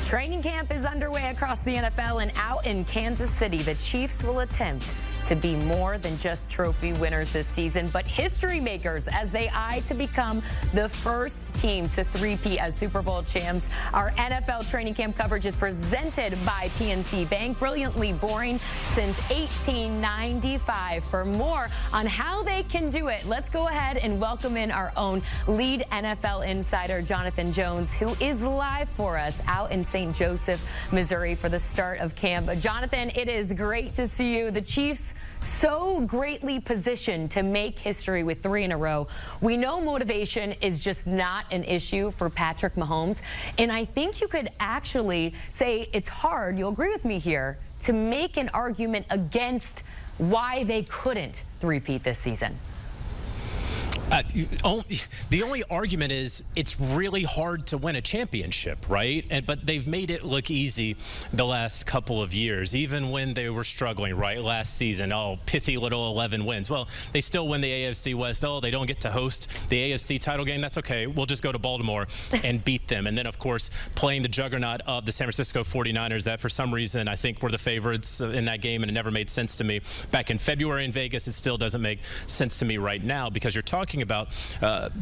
Training camp is underway across the NFL, and out in Kansas City, the Chiefs will attempt to be more than just trophy winners this season, but history makers as they eye to become the first team to three-peat as Super Bowl champs. Our NFL training camp coverage is presented by PNC Bank, brilliantly boring since 1895. For more on how they can do it, let's go ahead and welcome in our own lead NFL insider, Jonathan Jones, who is live for us out in St. Joseph, Missouri for the start of camp. Jonathan, it is great to see you. The Chiefs so greatly positioned to make history with 3 in a row. We know motivation is just not an issue for Patrick Mahomes, and I think you could actually say it's hard, you'll agree with me here, to make an argument against why they couldn't three-peat this season. The only argument is it's really hard to win a championship, right? But they've made it look easy the last couple of years, even when they were struggling, right? Last season, pithy little 11 wins. Well, they still win the AFC West. They don't get to host the AFC title game. That's okay. We'll just go to Baltimore and beat them. And then, of course, playing the juggernaut of the San Francisco 49ers that for some reason I think were the favorites in that game, and it never made sense to me back in February in Vegas. It still doesn't make sense to me right now because you're talking about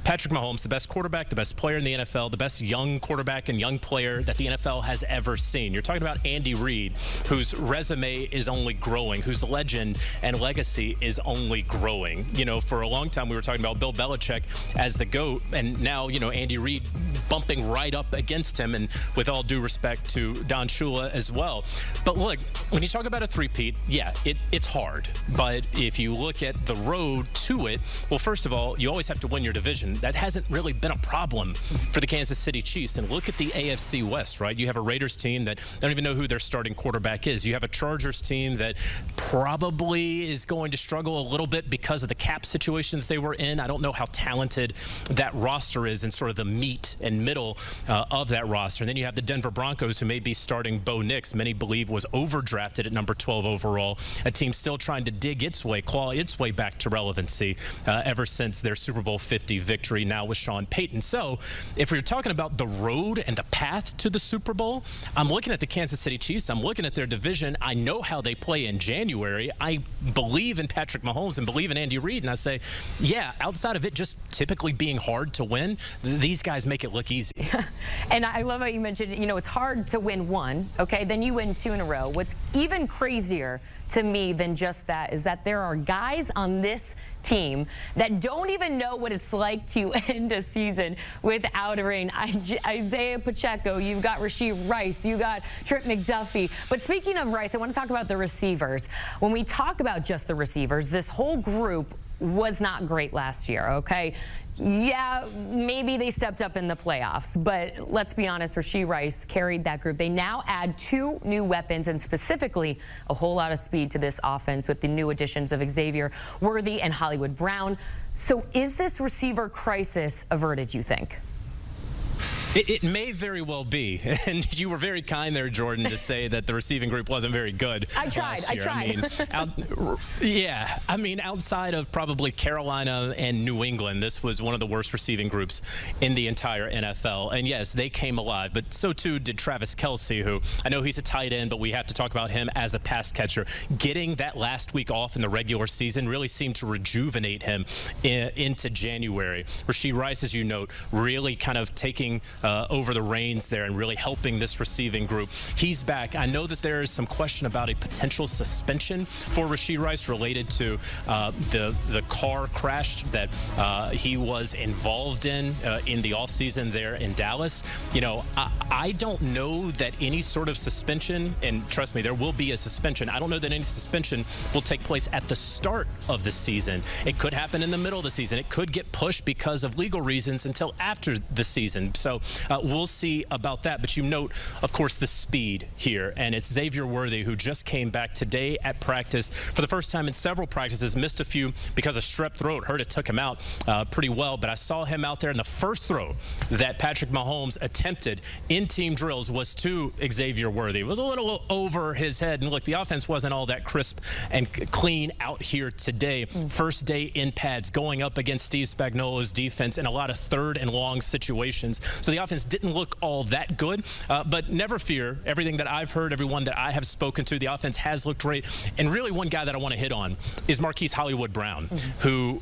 Patrick Mahomes, the best quarterback, the best player in the NFL, the best young quarterback and young player that the NFL has ever seen. You're talking about Andy Reid, whose resume is only growing, whose legend and legacy is only growing. You know, for a long time we were talking about Bill Belichick as the GOAT, and now, you know, Andy Reid bumping right up against him, and with all due respect to Don Shula as well. But look, when you talk about a three-peat, yeah, it's hard. But if you look at the road to it, well, first of all, you always have to win your division. That hasn't really been a problem for the Kansas City Chiefs. And look at the AFC West, right? You have a Raiders team that don't even know who their starting quarterback is. You have a Chargers team that probably is going to struggle a little bit because of the cap situation that they were in. I don't know how talented that roster is and sort of the meat and middle of that roster. And then you have the Denver Broncos, who may be starting Bo Nix, many believe was overdrafted at number 12 overall. A team still trying to dig its way, claw its way back to relevancy ever since their Super Bowl 50 victory now with Sean Payton. So if we're talking about the road and the path to the Super Bowl, I'm looking at the Kansas City Chiefs. I'm looking at their division. I know how they play in January. I believe in Patrick Mahomes and believe in Andy Reid. And I say, yeah, outside of it just typically being hard to win, these guys make it look easy. Yeah. And I love how you mentioned, you know, it's hard to win one, okay? Then you win 2 in a row. What's even crazier to me than just that is that there are guys on this team that don't even know what it's like to end a season without a ring. Isaiah Pacheco, you've got Rashee Rice, you got Trent McDuffie. But speaking of Rice, I want to talk about the receivers. When we talk about just the receivers, this whole group was not great last year, okay? Yeah, maybe they stepped up in the playoffs, but let's be honest, Rashee Rice carried that group. They now add 2 new weapons and specifically a whole lot of speed to this offense with the new additions of Xavier Worthy and Hollywood Brown. So is this receiver crisis averted, you think? It may very well be, and you were very kind there, Jordan, to say that the receiving group wasn't very good. I tried. I mean, outside of probably Carolina and New England, this was one of the worst receiving groups in the entire NFL. And yes, they came alive, but so too did Travis Kelce, who I know he's a tight end, but we have to talk about him as a pass catcher. Getting that last week off in the regular season really seemed to rejuvenate him into January. Rashee Rice, as you note, really kind of taking over the reins there and really helping this receiving group. He's back. I know that there is some question about a potential suspension for Rashee Rice related to the car crash that he was involved in the offseason there in Dallas. You know, I don't know that any sort of suspension, and trust me, there will be a suspension. I don't know that any suspension will take place at the start of the season. It could happen in the middle of the season. It could get pushed because of legal reasons until after the season. So we'll see about that. But you note, of course, the speed here. And it's Xavier Worthy, who just came back today at practice for the first time in several practices. Missed a few because of strep throat. Heard it took him out pretty well. But I saw him out there, in the first throw that Patrick Mahomes attempted in team drills was to Xavier Worthy. It was a little over his head. And look, the offense wasn't all that crisp and clean out here today. First day in pads, going up against Steve Spagnuolo's defense in a lot of 3rd and long situations. So the offense didn't look all that good, but never fear. Everything that I've heard, everyone that I have spoken to, the offense has looked great. And really one guy that I want to hit on is Marquise Hollywood Brown, who,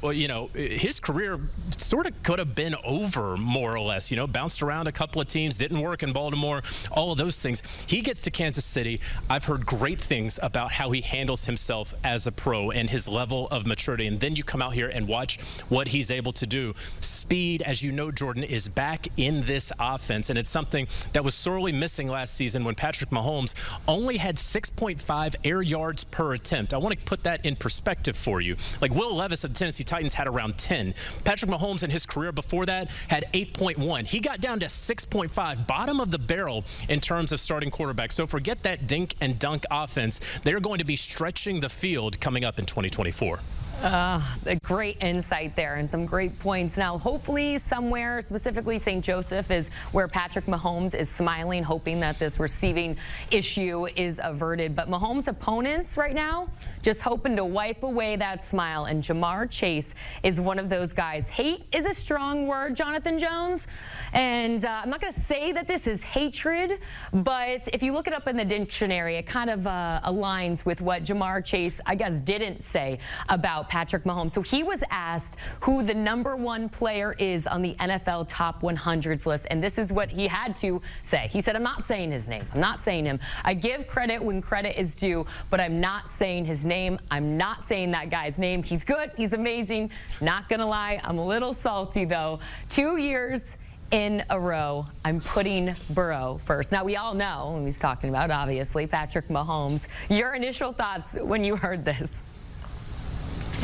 his career sort of could have been over more or less, bounced around a couple of teams, didn't work in Baltimore, all of those things. He gets to Kansas City. I've heard great things about how he handles himself as a pro and his level of maturity. And then you come out here and watch what he's able to do. Speed, as you know, Jordan, is back in this offense, and it's something that was sorely missing last season when Patrick Mahomes only had 6.5 air yards per attempt. I want to put that in perspective for you. Like Will Levis of the Tennessee Titans had around 10. Patrick Mahomes in his career before that had 8.1. He got down to 6.5, bottom of the barrel in terms of starting quarterbacks. So forget that dink and dunk offense. They're going to be stretching the field coming up in 2024. A great insight there and some great points. Now, hopefully somewhere, specifically St. Joseph, is where Patrick Mahomes is smiling, hoping that this receiving issue is averted. But Mahomes' opponents right now just hoping to wipe away that smile. And Jamar Chase is one of those guys. Hate is a strong word, Jonathan Jones. And I'm not going to say that this is hatred, but if you look it up in the dictionary, it kind of aligns with what Jamar Chase, I guess, didn't say about Patrick Mahomes. So he was asked who the #1 player is on the NFL top 100s list, and this is what he had to say. He said, I'm not saying his name. I'm not saying him. I give credit when credit is due, but I'm not saying his name. I'm not saying that guy's name. He's good. He's amazing. Not going to lie. I'm a little salty, though. 2 years in a row, I'm putting Burrow first. Now, we all know, and he's talking about, obviously, Patrick Mahomes. Your initial thoughts when you heard this?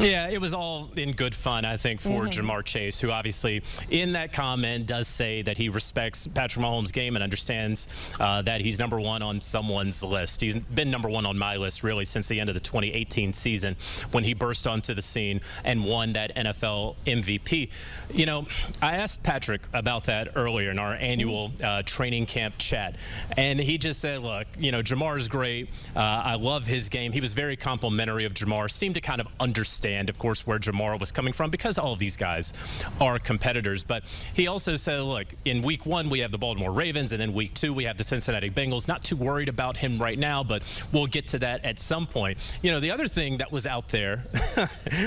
Yeah, it was all in good fun, I think, for Jamar Chase, who obviously in that comment does say that he respects Patrick Mahomes' game and understands that he's #1 on someone's list. He's been #1 on my list, really, since the end of the 2018 season when he burst onto the scene and won that NFL MVP. I asked Patrick about that earlier in our annual training camp chat, and he just said, look, Jamar's great. I love his game. He was very complimentary of Jamar, seemed to kind of understand, of course, where Jamar was coming from, because all of these guys are competitors. But he also said, look, in week 1 we have the Baltimore Ravens, and then week 2 we have the Cincinnati Bengals. Not too worried about him right now, but we'll get to that at some point. The other thing that was out there,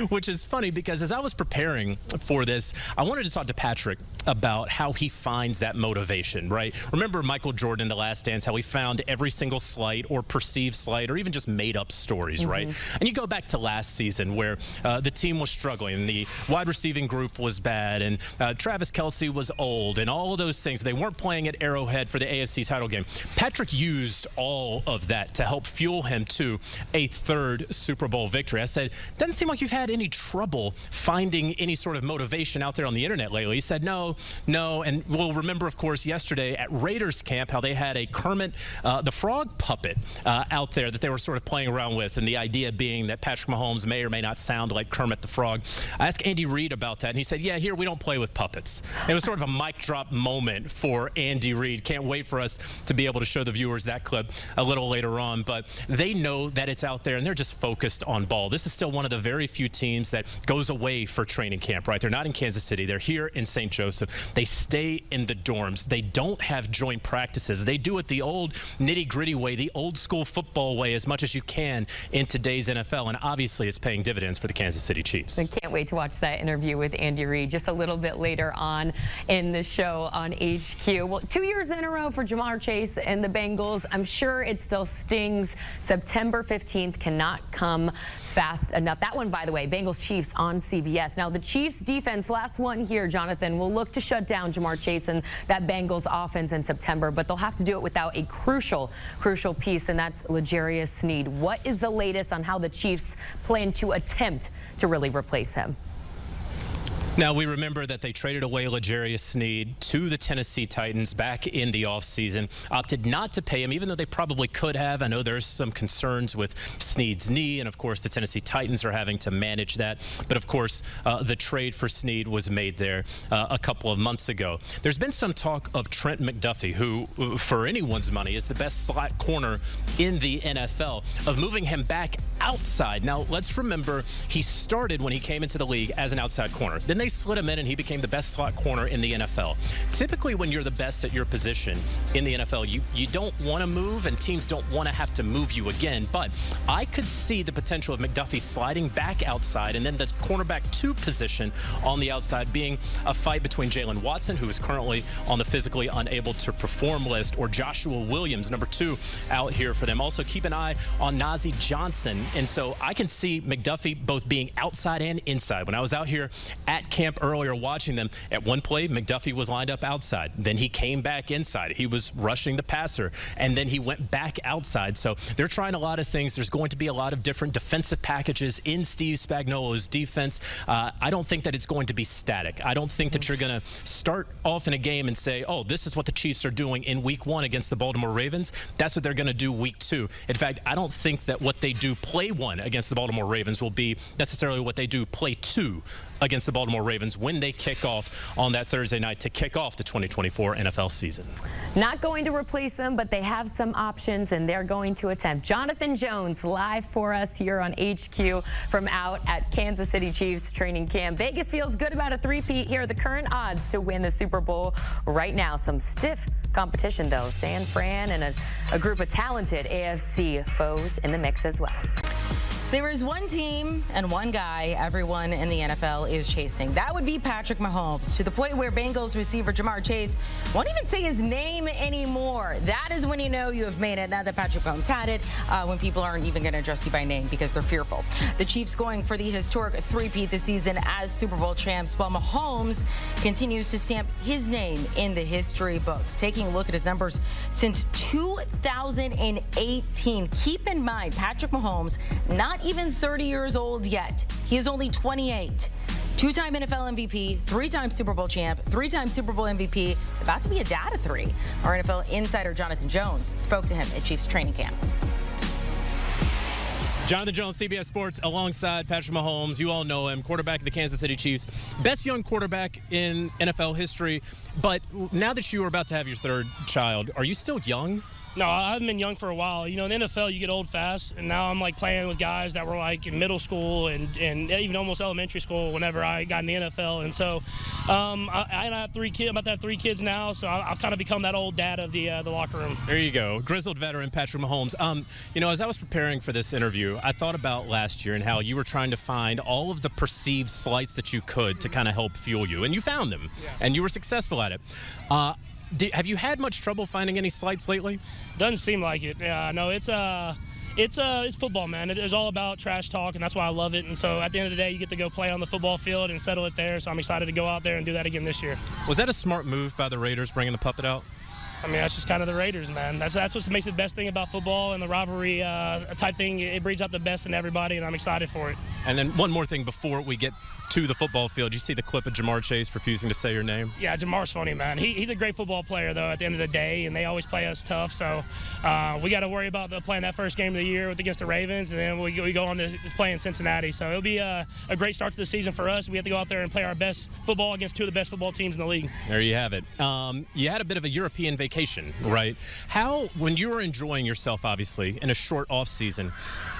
which is funny, because as I was preparing for this, I wanted to talk to Patrick about how he finds that motivation, right? Remember Michael Jordan, The Last Dance, how he found every single slight or perceived slight or even just made up stories, right? And you go back to last season where the team was struggling, the wide receiving group was bad, and Travis Kelce was old, and all of those things. They weren't playing at Arrowhead for the AFC title game. Patrick used all of that to help fuel him to a 3rd Super Bowl victory. I said, doesn't seem like you've had any trouble finding any sort of motivation out there on the internet lately. He said, no. And we'll remember, of course, yesterday at Raiders camp how they had a Kermit the Frog puppet out there that they were sort of playing around with, and the idea being that Patrick Mahomes may or may not sound like Kermit the Frog. I asked Andy Reid about that, and he said, yeah, here we don't play with puppets. It was sort of a mic drop moment for Andy Reid. Can't wait for us to be able to show the viewers that clip a little later on, but they know that it's out there, and they're just focused on ball. This is still one of the very few teams that goes away for training camp, right? They're not in Kansas City. They're here in St. Joseph. They stay in the dorms. They don't have joint practices. They do it the old nitty-gritty way, the old school football way, as much as you can in today's NFL, and obviously it's paying dividends for the Kansas City Chiefs. I can't wait to watch that interview with Andy Reid just a little bit later on in the show on HQ. Well, 2 years in a row for Jamar Chase and the Bengals. I'm sure it still stings. September 15th cannot come fast enough. That one, by the way, Bengals Chiefs on CBS. Now, the Chiefs defense, last one here, Jonathan, will look to shut down Jamar Chase and that Bengals offense in September, but they'll have to do it without a crucial piece, and that's L'Jarius Sneed. What is the latest on how the Chiefs plan to attempt to really replace him? Now, we remember that they traded away L'Jarius Sneed to the Tennessee Titans back in the offseason, opted not to pay him, even though they probably could have. I know there's some concerns with Sneed's knee, and of course the Tennessee Titans are having to manage that. But of course, the trade for Sneed was made there a couple of months ago. There's been some talk of Trent McDuffie, who, for anyone's money, is the best slot corner in the NFL, of moving him back outside. Now, let's remember, he started when he came into the league as an outside corner. Then they slid him in, and he became the best slot corner in the NFL. Typically, when you're the best at your position in the NFL, you don't want to move, and teams don't want to have to move you again. But I could see the potential of McDuffie sliding back outside, and then the cornerback 2 position on the outside being a fight between Jalen Watson, who is currently on the physically unable to perform list, or Joshua Williams, number 2, out here for them. Also, keep an eye on Nazeeh Johnson. And so I can see McDuffie both being outside and inside. When I was out here at camp earlier watching them, at one play, McDuffie was lined up outside. Then he came back inside. He was rushing the passer, and then he went back outside. So they're trying a lot of things. There's going to be a lot of different defensive packages in Steve Spagnuolo's defense. I don't think that it's going to be static. I don't think that you're going to start off in a game and say, oh, this is what the Chiefs are doing in week 1 against the Baltimore Ravens. That's what they're going to do week 2. In fact, I don't think that what they do play 1 against the Baltimore Ravens will be necessarily what they do play 2 against the Baltimore Ravens when they kick off on that Thursday night to kick off the 2024 NFL season. Not going to replace him, but they have some options, and they're going to attempt. Jonathan Jones live for us here on HQ from out at Kansas City Chiefs training camp. Vegas feels good about a three-peat. Here are the current odds to win the Super Bowl right now. Some stiff competition, though. San Fran and a group of talented AFC foes in the mix as well. There is one team and one guy everyone in the NFL is chasing. That would be Patrick Mahomes, to the point where Bengals receiver Jamar Chase won't even say his name anymore. That is when you know you have made it. Now that Patrick Mahomes had it, when people aren't even going to address you by name because they're fearful. The Chiefs going for the historic three-peat this season as Super Bowl champs, while Mahomes continues to stamp his name in the history books. Taking a look at his numbers since 2018. Keep in mind, Patrick Mahomes, not even 30 years old yet. He is only 28. 2-time NFL MVP, 3-time Super Bowl champ, 3-time Super Bowl MVP, about to be a dad of 3. Our NFL insider Jonathan Jones spoke to him at Chiefs training camp. Jonathan Jones, CBS Sports, alongside Patrick Mahomes. You all know him, quarterback of the Kansas City Chiefs. Best young quarterback in NFL history. But now that you are about to have your 3rd child, are you still young? No, I haven't been young for a while. You know, in the NFL, you get old fast, and now I'm like playing with guys that were like in middle school and even almost elementary school whenever I got in the NFL. And so I have 3 kids. I'm about to have 3 kids now, so I've kind of become that old dad of the locker room. There you go, grizzled veteran Patrick Mahomes. You know, as I was preparing for this interview, I thought about last year and how you were trying to find all of the perceived slights that you could to kind of help fuel you, and you found them, and you were successful at it. Have you had much trouble finding any slights lately? Doesn't seem like it. Yeah, no, it's football, man. It's all about trash talk, and that's why I love it. And so at the end of the day, you get to go play on the football field and settle it there. So I'm excited to go out there and do that again this year. Was that a smart move by the Raiders, bringing the puppet out? I mean, that's just kind of the Raiders, man. That's what makes it the best thing about football and the rivalry type thing. It breeds out the best in everybody, and I'm excited for it. And then one more thing before we get to the football field. You see the clip of Jamar Chase refusing to say your name? Yeah, Jamar's funny, man. He's a great football player, though, at the end of the day, and they always play us tough. So we got to worry about playing that first game of the year against the Ravens, and then we go on to play in Cincinnati. So it'll be a great start to the season for us. We have to go out there and play our best football against 2 of the best football teams in the league. There you have it. You had a bit of a European vacation, right? How, when you were enjoying yourself, obviously, in a short off season,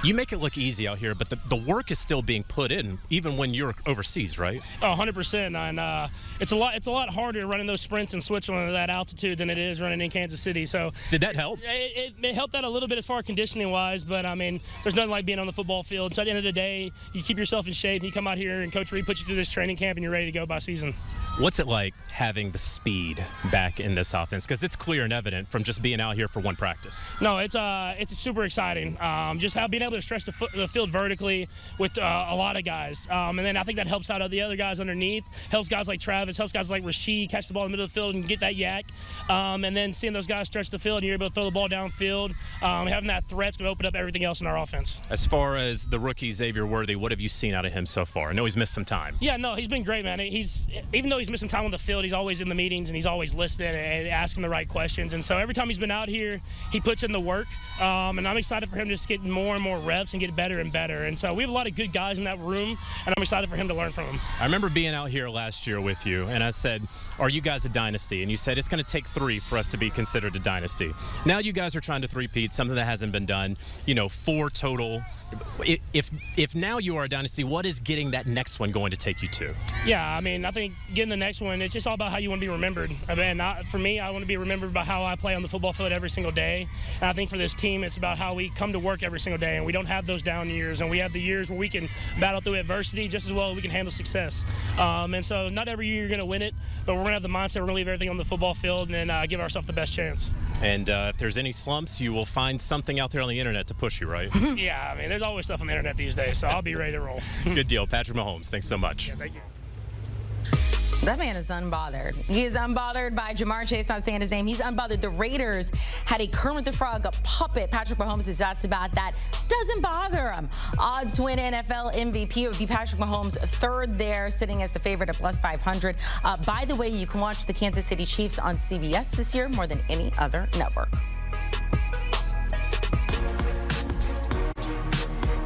you make it look easy out here, but the work is still being put in, even when you're overseas, right? Oh, 100%. And it's a lot harder running those sprints in Switzerland at that altitude than it is running in Kansas City. So did that help? It helped out a little bit as far as conditioning-wise, but, I mean, there's nothing like being on the football field. So at the end of the day, you keep yourself in shape, and you come out here, and Coach Reid puts you through this training camp, and you're ready to go by season. What's it like having the speed back in this offense? Because it's clear and evident from just being out here for one practice. No, it's super exciting. Just being able to stretch the field vertically with a lot of guys. And then I think that helps out the other guys underneath, helps guys like Travis, helps guys like Rasheed catch the ball in the middle of the field and get that yak. And then seeing those guys stretch the field and you're able to throw the ball downfield, having that threat's going to open up everything else in our offense. As far as the rookie Xavier Worthy, what have you seen out of him so far? I know he's missed some time. Yeah, no, he's been great, man. Even though he's missed some time on the field, he's always in the meetings and he's always listening and asking the right questions. And so every time he's been out here, he puts in the work. And I'm excited for him just to get more and more reps and get better and better. And so we have a lot of good good guys in that room, and I'm excited for him to learn from them. I remember being out here last year with you, and I said, are you guys a dynasty? And you said, it's going to take 3 for us to be considered a dynasty. Now you guys are trying to three-peat, something that hasn't been done, 4 total. If now you are a dynasty, what is getting that next one going to take you to? Yeah, I mean, I think getting the next one, it's just all about how you want to be remembered. I mean, for me, I want to be remembered by how I play on the football field every single day. And I think for this team, it's about how we come to work every single day, and we don't have those down years, and we have the years where we can battle through adversity just as well as we can handle success. And so not every year you're going to win it, but we're going to have the mindset we're going to leave everything on the football field and then give ourselves the best chance. And if there's any slumps, you will find something out there on the internet to push you, right? Yeah, I mean, there's always stuff on the internet these days, so I'll be ready to roll. Good deal. Patrick Mahomes, thanks so much. Yeah, thank you. That man is unbothered. He is unbothered by Jamar Chase not saying his name. He's unbothered. The Raiders had a Kermit the Frog, a puppet. Patrick Mahomes is asked about that. Doesn't bother him. Odds to win NFL MVP would be Patrick Mahomes, third there, sitting as the favorite at plus 500. By the way, you can watch the Kansas City Chiefs on CBS this year more than any other network.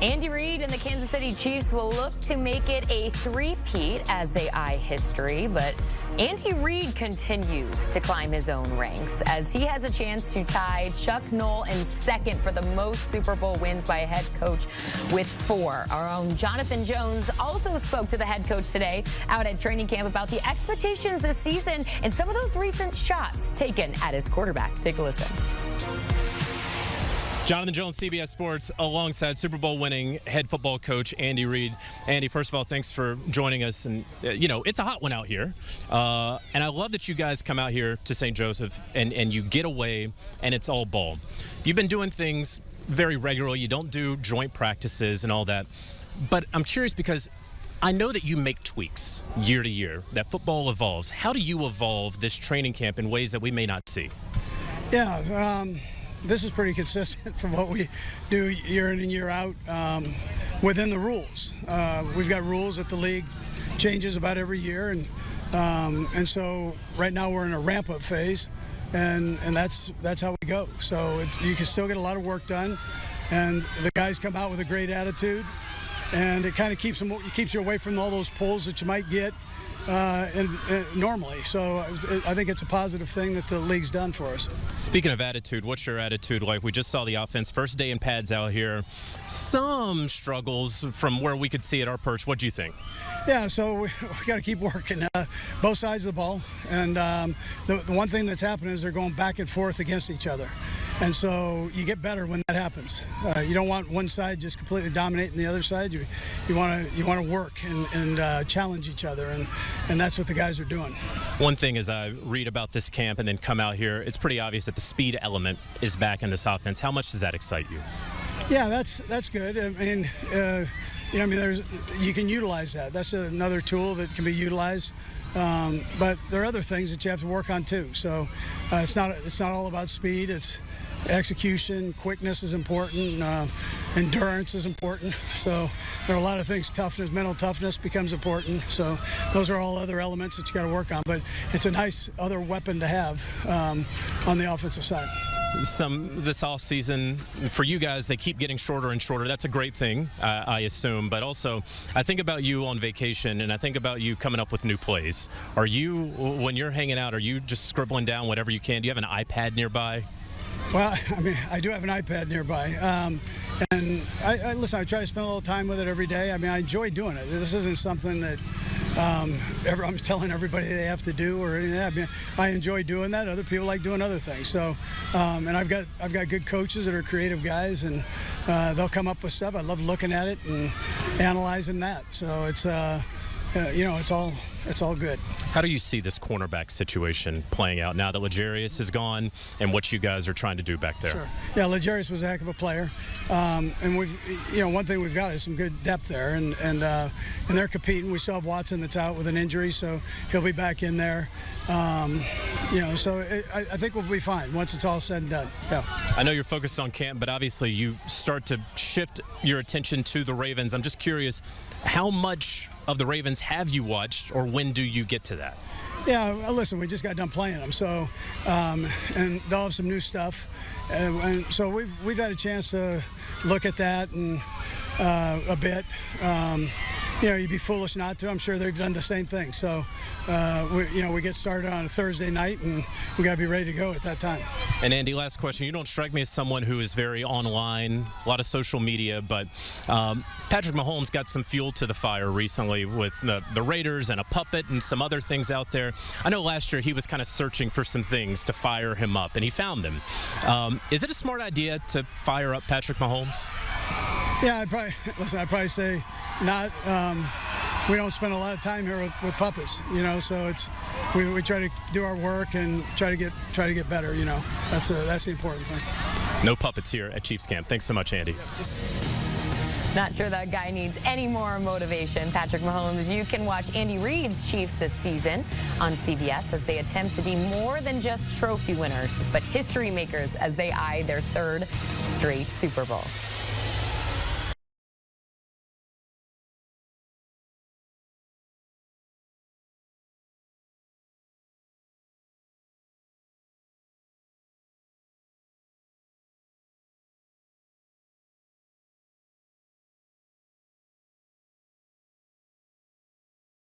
Andy Reid and the Kansas City Chiefs will look to make it a three-peat as they eye history, but Andy Reid continues to climb his own ranks as he has a chance to tie Chuck Noll in second for the most Super Bowl wins by a head coach with 4. Our own Jonathan Jones also spoke to the head coach today out at training camp about the expectations this season and some of those recent shots taken at his quarterback. Take a listen. Jonathan Jones, CBS Sports, alongside Super Bowl winning head football coach Andy Reid. Andy, first of all, thanks for joining us. And, it's a hot one out here. And I love that you guys come out here to St. Joseph and you get away and it's all ball. You've been doing things very regularly. You don't do joint practices and all that. But I'm curious because I know that you make tweaks year to year, that football evolves. How do you evolve this training camp in ways that we may not see? Yeah, this is pretty consistent from what we do year in and year out within the rules. We've got rules that the league changes about every year, and so right now we're in a ramp-up phase, and that's how we go. So you can still get a lot of work done, and the guys come out with a great attitude, and it kind of keeps you away from all those pulls that you might get normally. So I think it's a positive thing that the league's done for us. Speaking of attitude, what's your attitude like? We just saw the offense, first day in pads out here. Some struggles from where we could see at our perch. What do you think? Yeah, so we got to keep working both sides of the ball. And the one thing that's happening is they're going back and forth against each other. And so you get better when that happens. You don't want one side just completely dominating the other side. You want to work and challenge each other, and that's what the guys are doing. One thing as I read about this camp and then come out here, it's pretty obvious that the speed element is back in this offense. How much does that excite you? Yeah, that's good. I mean, you can utilize that. That's another tool that can be utilized. But there are other things that you have to work on too. So it's not all about speed. It's execution, quickness is important, endurance is important. So there are a lot of things. Toughness, mental toughness becomes important. So those are all other elements that you got to work on. But it's a nice other weapon to have on the offensive side. This off season for you guys, they keep getting shorter and shorter. That's a great thing, I assume. But also, I think about you on vacation, and I think about you coming up with new plays. Are you, when you're hanging out, are you just scribbling down whatever you can? Do you have an iPad nearby? Well, I mean, I do have an iPad nearby. And I try to spend a little time with it every day. I mean, I enjoy doing it. This isn't something that I'm telling everybody they have to do or anything. I mean, I enjoy doing that. Other people like doing other things. So, and I've got good coaches that are creative guys, and they'll come up with stuff. I love looking at it and analyzing that. So it's it's all good. How do you see this cornerback situation playing out now that L'Jarius is gone and what you guys are trying to do back there? Sure. Yeah, L'Jarius was a heck of a player, and we've, one thing we've got is some good depth there, and they're competing. We still have Watson that's out with an injury, so he'll be back in there. So I think we'll be fine once it's all said and done. Yeah. I know you're focused on camp, but obviously you start to shift your attention to the Ravens. I'm just curious, how much of the Ravens have you watched, or when do you get to that? Yeah, listen, we just got done playing them, so and they'll have some new stuff, and so we've had a chance to look at that, and a bit. You'd be foolish not to. I'm sure they've done the same thing. So, we get started on a Thursday night, and we got to be ready to go at that time. And Andy, last question. You don't strike me as someone who is very online, a lot of social media, but Patrick Mahomes got some fuel to the fire recently with the Raiders and a puppet and some other things out there. I know last year he was kind of searching for some things to fire him up, and he found them. Is it a smart idea to fire up Patrick Mahomes? Yeah, I'd probably say not. We don't spend a lot of time here with puppets, so we try to do our work and try to get better, That's the important thing. No puppets here at Chiefs camp. Thanks so much, Andy. Not sure that guy needs any more motivation. Patrick Mahomes, you can watch Andy Reid's Chiefs this season on CBS as they attempt to be more than just trophy winners, but history makers as they eye their third straight Super Bowl.